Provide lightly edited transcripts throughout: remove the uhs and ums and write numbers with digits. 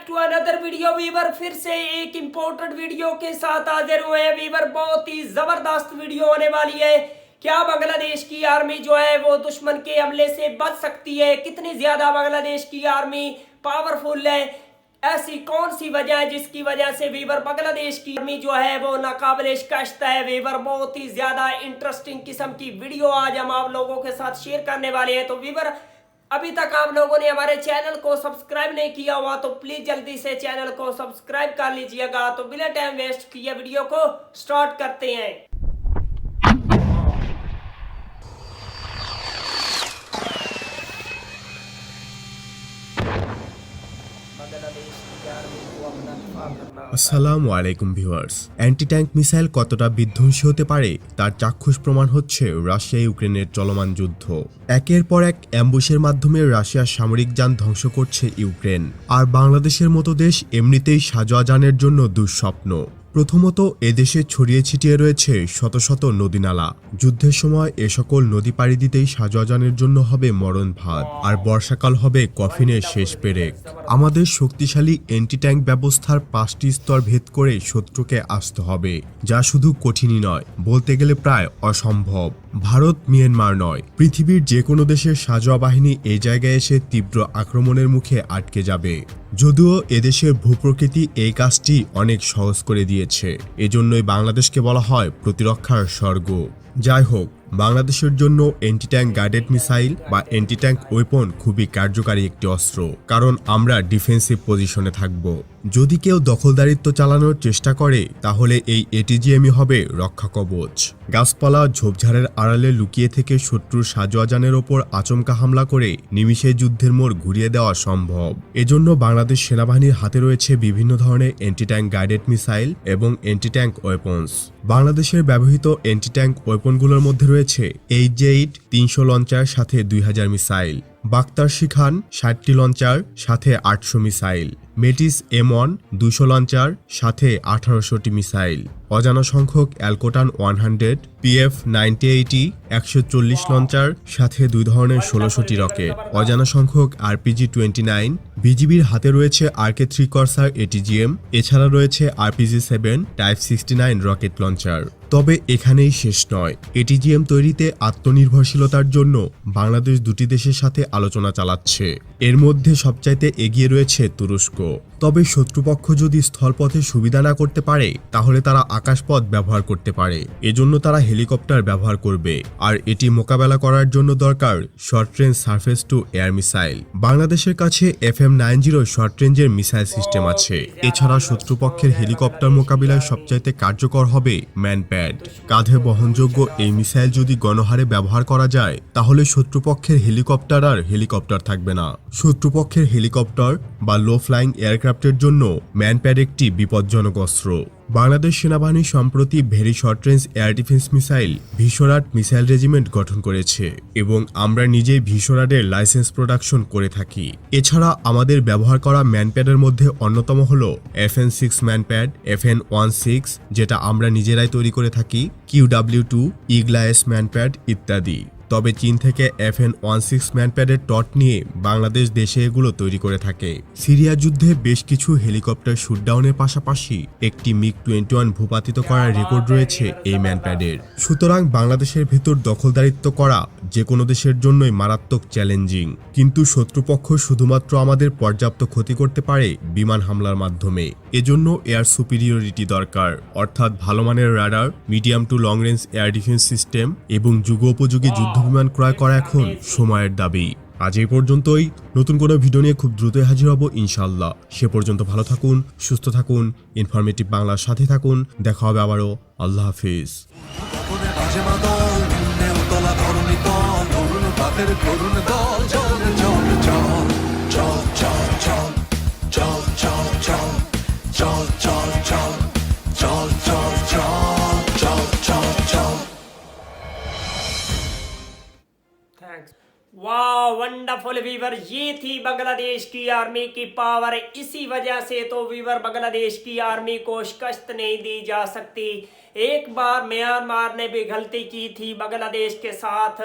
Back to another video viewer. फिर से एक इम्पोर्टेंट वीडियो के साथ हाजिर हुए हैं वीवर। बहुत ही जबरदस्त वीडियो होने वाली है। क्या बांग्लादेश की आर्मी जो है वो दुश्मन के हमले से बच सकती है? कितनी ज्यादा बांग्लादेश की आर्मी पावरफुल है? ऐसी कौन सी वजह है जिसकी वजह से वीवर बांग्लादेश की आर्मी जो है वो नाकाबिले शिकस्त है? वीवर बहुत ही ज्यादा इंटरेस्टिंग किस्म की वीडियो आज हम आप लोगों के साथ शेयर करने वाले हैं। तो वीवर अभी तक आप लोगों ने हमारे चैनल को सब्सक्राइब नहीं किया हुआ तो प्लीज जल्दी से चैनल को सब्सक्राइब कर लीजिएगा। तो बिना टाइम वेस्ट किए वीडियो को स्टार्ट करते हैं। আসসালামু আলাইকুম ভিউয়ার্স। অ্যান্টি ট্যাঙ্ক মিসাইল কতটা বিধ্বংসী হতে পারে তার চাক্ষুষ প্রমাণ হচ্ছে রাশিয়া ইউক্রেনের চলমান যুদ্ধ। একের পর এক অ্যাম্বুশের মাধ্যমে রাশিয়ার সামরিক যান ধ্বংস করছে ইউক্রেন, আর বাংলাদেশের মতো দেশ এমনিতেই সাজোয়া যানের জন্য দুঃস্বপ্ন। প্রথমত, এদেশে ছড়িয়ে ছিটিয়ে রয়েছে শত শত নদীনালা। যুদ্ধের সময় এ সকল নদী পাড়ি দিতেই সাজোয়াজানের জন্য হবে মরণ ভাত, আর বর্ষাকাল হবে কফিনের শেষ পেরেক। আমাদের শক্তিশালী অ্যান্টি ট্যাঙ্ক ব্যবস্থার 5টি স্তর ভেদ করে শত্রুকে আসতে হবে, যা শুধু কঠিনই নয়, বলতে গেলে প্রায় অসম্ভব। ভারত মিয়ানমার নয়, পৃথিবীর যে কোনো দেশের সাজোয়া বাহিনী এই জায়গায় এসে তীব্র আক্রমণের মুখে আটকে যাবে। যদিও এদেশের ভূপ্রকৃতি এই কাজটি অনেক সহজ করে দিয়েছে, এজন্যই বাংলাদেশকে বলা হয় প্রতিরক্ষার স্বর্গ। যাই হোক, বাংলাদেশের জন্য অ্যান্টি ট্যাঙ্ক গাইডেড মিসাইল বা অ্যান্টি ট্যাঙ্ক ওয়েপন খুবই কার্যকারী একটি অস্ত্র, কারণ আমরা ডিফেন্সিভ পজিশনে থাকব। যদি কেউ দখলদারিত্ব চালানোর চেষ্টা করে তাহলে এই এটিজিএমই হবে রক্ষা কবচ। গাছপালা ঝোপঝাড়ের আড়ালে লুকিয়ে থেকে শত্রুর সাজোয়াজানের ওপর আচমকা হামলা করে নিমিষে যুদ্ধের মোড় ঘুরিয়ে দেওয়া সম্ভব। এজন্য বাংলাদেশ সেনাবাহিনীর হাতে রয়েছে বিভিন্ন ধরনের অ্যান্টি ট্যাঙ্ক গাইডেড মিসাইল এবং অ্যান্টি ট্যাঙ্ক ওয়েপন্স। বাংলাদেশের ব্যবহৃত অ্যান্টি ট্যাঙ্ক ওয়েপনগুলোর মধ্যে রয়েছে এইচ-8 300 লঞ্চার সাথে 2000 মিসাইল, বাক্তার শিখান 60টি লঞ্চার সাথে 800 মিসাইল, মেটিস M1 200 লঞ্চার সাথে 1800টি মিসাইল, অজানা সংখ্যক অ্যালকোটান 100, PF-9080 140 লঞ্চার সাথে 2 ধরনের 1600টি রকেট, অজানা সংখ্যক RPG-29। বিজিবির হাতে রয়েছে RK-3 কর্সার এটিজিএম, এছাড়া রয়েছে RPG-7 টাইপ 69 রকেট লঞ্চার। তবে এখানেই শেষ নয়। এটিজিএম তৈরিতে আত্মনির্ভরশীলতার জন্য বাংলাদেশ দুটি দেশের সাথে আলোচনা চালাচ্ছে। এর মধ্যে সবচাইতে এগিয়ে রয়েছে তুরস্ক। তবে শত্রুপক্ষ যদি স্থলপথে সুবিধা না করতে পারে তাহলে তারা আকাশপথ ব্যবহার করতে পারে, এজন্য তারা হেলিকপ্টার ব্যবহার করবে। আর এটি মোকাবেলা করার জন্য দরকার short range surface two air missile. বাংলাদেশের কাছে FM-90 শর্ট রেঞ্জের মিসাইল সিস্টেম আছে। এছাড়া শত্রুপক্ষের হেলিকপ্টার মোকাবিলায় সবচাইতে কার্যকর হবে ম্যানপ্যাড। কাঁধে বহনযোগ্য এই মিসাইল যদি গণহারে ব্যবহার করা যায় তাহলে শত্রুপক্ষের হেলিকপ্টার আর হেলিকপ্টার থাকবে না। শত্রুপক্ষের হেলিকপ্টার বা লো ফ্লাইং এয়ারক্রাফটের জন্য ম্যানপ্যাড একটি বিপজ্জনক অস্ত্র। বাংলাদেশ সেনাবাহিনী সম্প্রতি very short range air defence missile VSHORAD missile regiment গঠন করেছে এবং আমরা নিজেই ভিশোরাডের লাইসেন্স প্রোডাকশন করে থাকি। এছাড়া আমাদের ব্যবহার করা ম্যানপ্যাডের মধ্যে অন্যতম হল FN-6 ম্যানপ্যাড, FN-16 যেটা আমরা নিজেরাই তৈরি করে থাকি, QW2 ইগলাএস ম্যানপ্যাড ইত্যাদি। তবে চীন থেকে FN-16 ম্যানপ্যাডের টট নিয়ে বাংলাদেশ দেশে এগুলো তৈরি করে থাকে। সিরিয়া যুদ্ধে বেশ কিছু হেলিকপ্টার শুটডাউনের পাশাপাশি একটি MiG-21 ভূপাতিত করার রেকর্ড রয়েছে এই ম্যানপ্যাডের। সুতরাং বাংলাদেশের ভেতর দখলদারিত্ব করা যে কোনো দেশের জন্যই মারাত্মক চ্যালেঞ্জিং। কিন্তু শত্রুপক্ষ শুধুমাত্র আমাদের পর্যাপ্ত ক্ষতি করতে পারে বিমান হামলার মাধ্যমে। এজন্য এয়ার সুপিরিয়রিটি দরকার, অর্থাৎ ভালো মানের radar, medium to long range air defence system এবং যুগোপযোগী যুদ্ধবিমান ক্রয় করা এখন সময়ের দাবি। আজ এই পর্যন্তই। নতুন কোনো ভিডিও নিয়ে খুব দ্রুতই হাজির হব ইনশাল্লাহ। সে পর্যন্ত ভালো থাকুন, সুস্থ থাকুন, ইনফরমেটিভ বাংলার সাথে থাকুন। দেখা হবে আবারও। আল্লাহ হাফিজ। वाह वंडरफुल वीवर। ये थी बांग्लादेश की आर्मी की पावर। इसी वजह से तो वीवर बांग्लादेश की आर्मी को शिकस्त नहीं दी जा सकती। एक बार म्यांमार ने भी गलती की थी बांग्लादेश के साथ।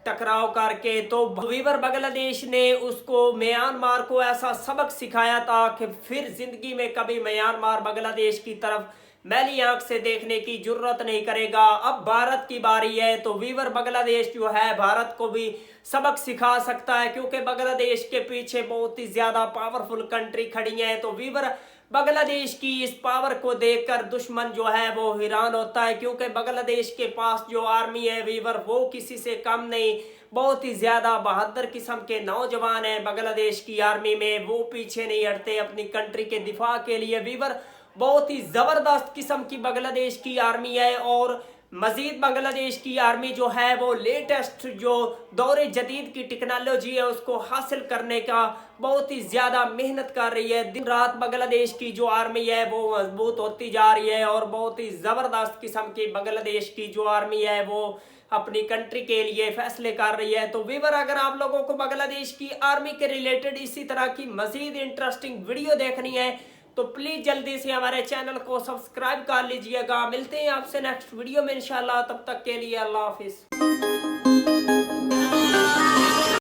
टकराव करके। तो वीवर बांग्लादेश ने उसको म्यांमार को ऐसा सबक सिखाया था कि फिर जिंदगी में कभी म्यांमार बांग्लादेश की तरफ मैली आंख से देखने की जरूरत नहीं करेगा। अब भारत की बारी है, तो वीवर बांग्लादेश जो है भारत को भी सबक सिखा सकता है, क्योंकि बांग्लादेश के पीछे बहुत ही ज्यादा पावरफुल कंट्री खड़ी है। तो वीवर बांग्लादेश की इस पावर को देखकर दुश्मन जो है वो हैरान होता है, क्योंकि बांग्लादेश के पास जो आर्मी है वीवर वो किसी से कम नहीं, बहुत ही ज्यादा बहादुर किस्म के नौजवान हैं बांग्लादेश की आर्मी में। वो पीछे नहीं हटते अपनी कंट्री के दिफा के लिए। वीवर बहुत ही जबरदस्त किस्म की बांग्लादेश की आर्मी है, और मजीद बांग्लादेश की आर्मी जो है वो लेटेस्ट जो दौरे जदीद की टेक्नोलॉजी है उसको हासिल करने का बहुत ही ज्यादा मेहनत कर रही है। दिन रात बांग्लादेश की जो आर्मी है वो मजबूत होती जा रही है, और बहुत ही जबरदस्त किस्म की बांग्लादेश की जो आर्मी है वो अपनी कंट्री के लिए फैसले कर रही है। तो वीवर अगर आप लोगों को बांग्लादेश की आर्मी के रिलेटेड इसी तरह की मजीद इंटरेस्टिंग वीडियो देखनी है तो प्लीज जल्दी से हमारे चैनल को सब्सक्राइब कर लीजिएगा। मिलते हैं आपसे नेक्स्ट वीडियो में इंशाल्लाह, तब तक के लिए अल्लाह हाफिज।